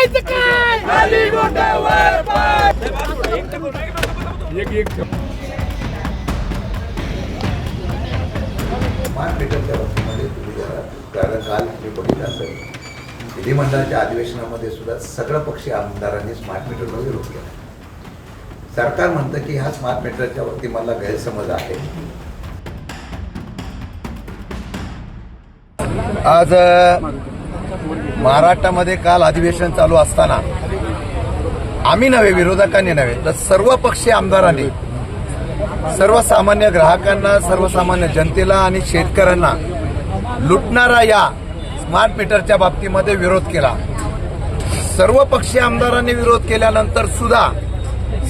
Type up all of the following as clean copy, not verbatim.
करायचं काय? खाली डोक्यावर पाय. स्मार्ट मीटरच्या बाबतीमध्ये तुम्ही जरा कारण काल मी बघितलं असेल विधिमंडळाच्या अधिवेशनामध्ये सुद्धा सगळं पक्षीय आमदारांनी स्मार्ट मीटरला विरोध केला. सरकार म्हणतं की ह्या स्मार्ट मीटरच्या बाबतीत मला गैरसमज आहे. आज महाराष्ट्रामध्ये काल अधिवेशन चालू असताना आम्ही नव्हे, विरोधकांनी नव्हे, तर सर्व पक्षीय आमदारांनी सर्वसामान्य ग्राहकांना, सर्वसामान्य जनतेला आणि शेतकऱ्यांना लुटणारा या स्मार्ट मीटरच्या बाबतीमध्ये विरोध केला. सर्व पक्षीय आमदारांनी विरोध केल्यानंतर सुद्धा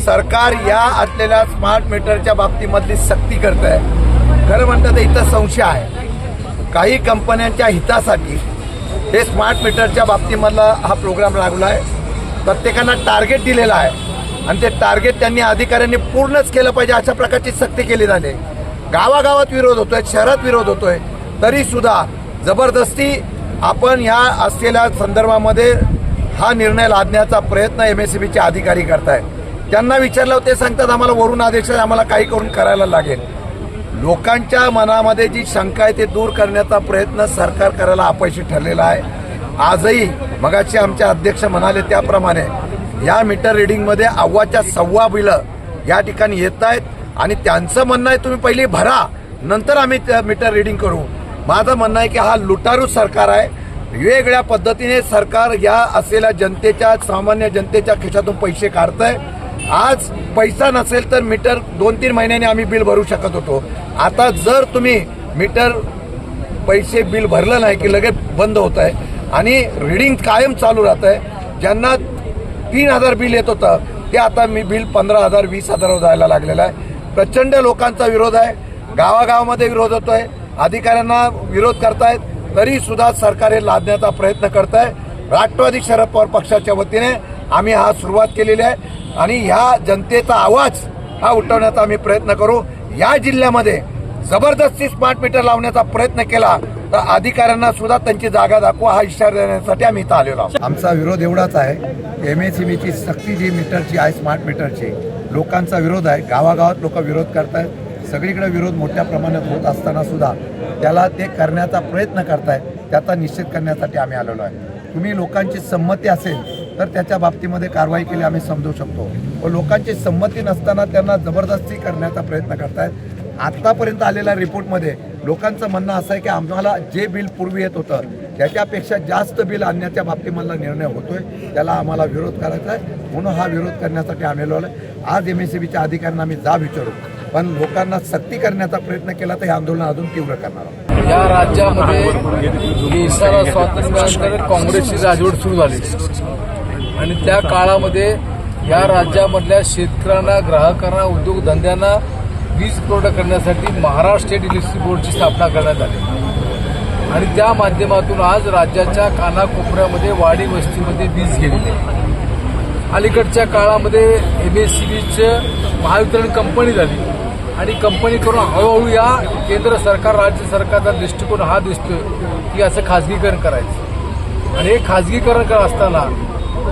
सरकार या असलेल्या स्मार्ट मीटरच्या बाबतीमधली सक्ती करत आहे. खरं म्हणतात इथं संशय आहे. काही कंपन्यांच्या हितासाठी हे स्मार्ट मीटरच्या बाबतीमधला हा प्रोग्राम लागला आहे. प्रत्येकांना टार्गेट दिलेलं आहे आणि ते टार्गेट त्यांनी अधिकाऱ्यांनी पूर्णच केलं पाहिजे अशा प्रकारची सक्ती केली जाते. गावागावात विरोध होतोय, शहरात विरोध होतोय, तरी सुद्धा जबरदस्ती आपण ह्या असलेल्या संदर्भामध्ये हा निर्णय लादण्याचा प्रयत्न MSEBचे अधिकारी करताय. त्यांना विचारलं ते सांगतात आम्हाला वरून आदेश आहे, आम्हाला काही करून करायला लागेल. लोकांच्या मनामध्ये जी शंका आहे ते दूर करण्याचा प्रयत्न सरकार करायला अपयशी ठरलेला आहे. आजही मगाशी आमचे अध्यक्ष म्हणाले त्याप्रमाणे या मीटर रिडिंगमध्ये अव्वाच्या सव्वा बिलं या ठिकाणी येत आहेत आणि त्यांचं म्हणणं आहे तुम्ही पहिली भरा, नंतर आम्ही मीटर रिडिंग करू. माझं म्हणणं आहे की हा लुटारू सरकार आहे. वेगवेगळ्या पद्धतीने सरकार या असलेल्या जनतेच्या, सामान्य जनतेच्या खिशातून पैसे काढतंय. आज पैसा नसेल तर मीटर 2-3 महिन्यांनी आम्ही बिल भरू शकत होतो. आता जर तुम्ही मीटर पैसे बिल भरलं नाही की लगेच बंद होत आहे आणि रिडिंग कायम चालू राहत आहे. ज्यांना 3,000 बिल येत होतं ते आता मी बिल 15,000 20,000 जायला लागलेलं आहे. प्रचंड लोकांचा विरोध आहे. गावागावामध्ये विरोध होतोय, अधिकाऱ्यांना विरोध करतायत, तरी सुद्धा सरकार हे लादण्याचा प्रयत्न करत आहे. राष्ट्रवादी शरद पवार पक्षाच्या वतीने आम्ही हा सुरुवात केलेली आहे आणि ह्या जनतेचा आवाज हा उठवण्याचा आम्ही प्रयत्न करू. या जिल्ह्यामध्ये जबरदस्ती स्मार्ट मीटर लावण्याचा प्रयत्न केला तर अधिकाऱ्यांना सुद्धा त्यांची जागा दाखवा हा इशारा देण्यासाठी आम्ही इथं आलेलो आहोत. आमचा विरोध एवढाच आहे, MSEBची सक्ती जी मीटरची आहे, स्मार्ट मीटरची, लोकांचा विरोध आहे. गावागावात लोक विरोध करतायत. सगळीकडे विरोध मोठ्या प्रमाणात होत असताना सुद्धा त्याला ते करण्याचा प्रयत्न करतायत. त्याचा निषेध करण्यासाठी आम्ही आलेलो आहे. तुम्ही लोकांची संमती असेल तर त्याच्या बाबतीमध्ये कारवाई केली आम्ही समजू शकतो, व लोकांची संमती नसताना त्यांना जबरदस्ती करण्याचा प्रयत्न करतायत. आत्तापर्यंत आलेल्या रिपोर्टमध्ये लोकांचं म्हणणं असं आहे की आम्हाला जे बिल पूर्वी येत होतं त्याच्यापेक्षा जास्त बिल आणण्याच्या बाबतीमधला निर्णय होतोय. त्याला आम्हाला विरोध करायचा आहे, म्हणून हा विरोध करण्यासाठी आम्ही आलो आहे. आज MSEBच्या अधिकाऱ्यांना आम्ही जा विचारू, पण लोकांना सक्ती करण्याचा प्रयत्न केला तर हे आंदोलन अजून तीव्र करणार आहोत. या राज्यामध्ये देशाला स्वातंत्र्यानंतर काँग्रेसची राजवट सुरू झाली आणि त्या काळामध्ये या राज्यामधल्या शेतकऱ्यांना, ग्राहकांना, उद्योगधंद्यांना वीज पुरवठा करण्यासाठी महाराष्ट्र स्टेट इलेक्ट्रिसिटी बोर्डची स्थापना करण्यात आली आणि त्या माध्यमातून आज राज्याच्या कानाकोपऱ्यामध्ये, वाडी वस्तीमध्ये वीज गेली. अलीकडच्या काळामध्ये MSEBचं महावितरण कंपनी झाली आणि कंपनी करून हळूहळू या केंद्र सरकार, राज्य सरकारचा दृष्टिकोन हा दिसतोय की असं खाजगीकरण करायचं. आणि हे खाजगीकरण करत असताना,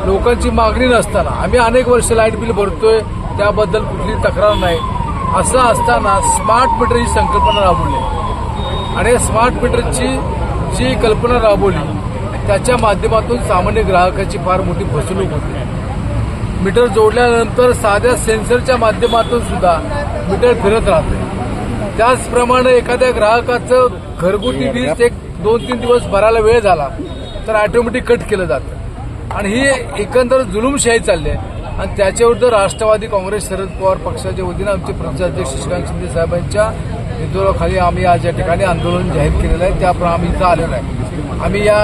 लोकांची मागणी नसताना, आम्ही अनेक वर्ष लाईट बिल भरतोय, त्याबद्दल कुठली तक्रार नाही. असं असताना स्मार्ट मीटर ही संकल्पना राबवली आणि स्मार्ट मीटरची जी कल्पना राबवली त्याच्या माध्यमातून सामान्य ग्राहकाची फार मोठी फसवणूक होते. मीटर जोडल्यानंतर साध्या सेन्सरच्या माध्यमातून सुद्धा मीटर फिरत राहते. त्याचप्रमाणे एखाद्या ग्राहकाचं घरगुती वीज 1-2-3 दिवस भरायला वेळ झाला तर ऑटोमॅटिक कट केलं जातं आणि ही एकंदर जुलूमशाही चालली आहे. आणि त्याच्याविरुद्ध राष्ट्रवादी काँग्रेस शरद पवार पक्षाच्या वतीनं आमचे प्रदेशाध्यक्ष शशिकांत शिंदे साहेबांच्या नेतृत्वाखाली आम्ही आज या ठिकाणी आंदोलन जाहीर केलेलं आहे. त्याप्रमाणे आम्ही इथं आलेलो आहे. आम्ही या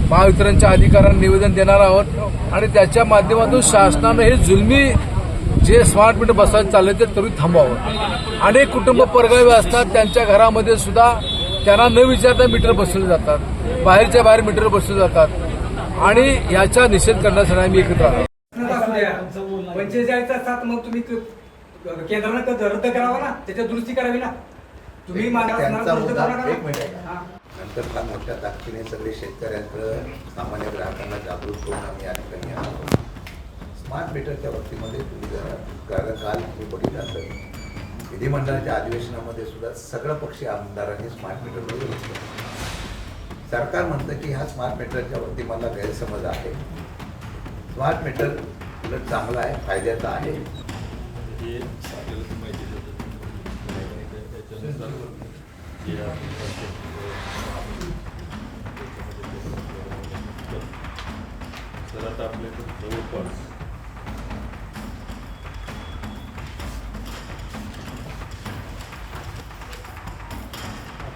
महावितरणच्या अधिकाऱ्यांना निवेदन देणार आहोत आणि त्याच्या माध्यमातून शासनानं हे जुलमी जे स्मार्ट मीटर बसवायचं चाललंय ते तरी थांबवावं. अनेक कुटुंब परगावी असतात, त्यांच्या घरामध्ये सुद्धा त्यांना न विचारता मीटर बसवले जातात, बाहेरच्या बाहेर मीटर बसवले जातात आणि याचा निषेध करण्यासाठी आम्ही एकत्र आलो. 45चा मग तुम्ही केंद्रानं रद्द करावा ना, त्याच्यात दुरुस्ती करावी ना. तुम्ही त्यांचा मुद्दा एक मिनिट नंतर फार मोठ्या ताकदीने सगळे शेतकऱ्यांकडं सामान्य ग्राहकांना जागृत करून आम्ही या ठिकाणी आलो. स्मार्ट मीटरच्या बाबतीमध्ये तुम्ही जरा कारण काल तुम्ही बघितलं तर विधिमंडळाच्या अधिवेशनामध्ये सुद्धा सगळं पक्षी आमदारांनी स्मार्ट मीटर बरोबर घेतलं. सरकार म्हणतं की ह्या स्मार्ट मीटरच्या बाबतीत मला गैरसमज आहे. स्मार्ट मीटर उलट चांगला आहे, फायद्याचा आहे. तर आता आपल्याकडे जवळपास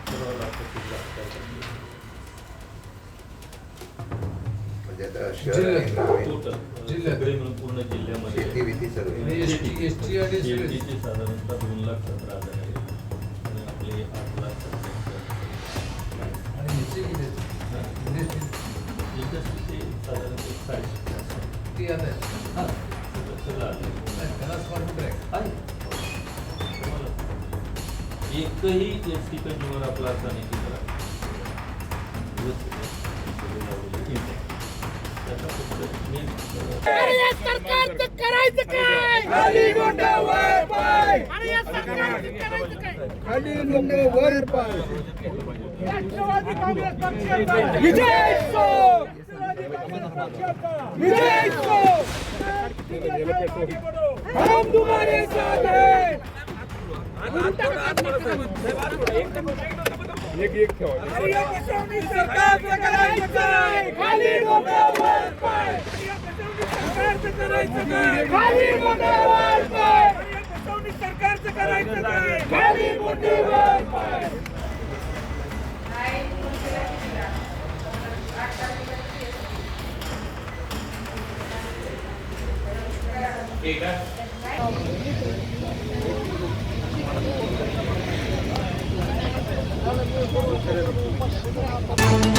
11 लाखाची म्हणजे आता शहर आणि ग्रामीण टोटल सगळे मिळून पूर्ण जिल्ह्यामध्ये शेती विधी सगळे एसटी आणि शेतीचे साधारणतः 2,17,000 आहे आणि आपले 8,00,000 आणि ह्याचे किती आहेत? इंडस्ट्रीचे साधारणतः 750 ती आता आहे. सगळं आलं त्याला स्मार्ट मीटर आहे. एकही एस टी कंझ्युमर आपला असा नाही की त्याला त्याचा फक्त मेन सरकारचं करायचं काय? खाली डोक्या वर पाय. आणि या सरकारचं करायचं काय? खाली डोक्या वर पाय. राष्ट्रवादी काँग्रेस पक्षाचा विजय असो. विजय असो. हम तुम्हारे साथ हैं. सरकारचं करायचं काय? खाली डोक्या वर पाय. सरकारचं करायचं काय? खाली डोक्या वर पाय. सरकारचं करायचं काय? खाली डोक्या वर पाय. Thank you.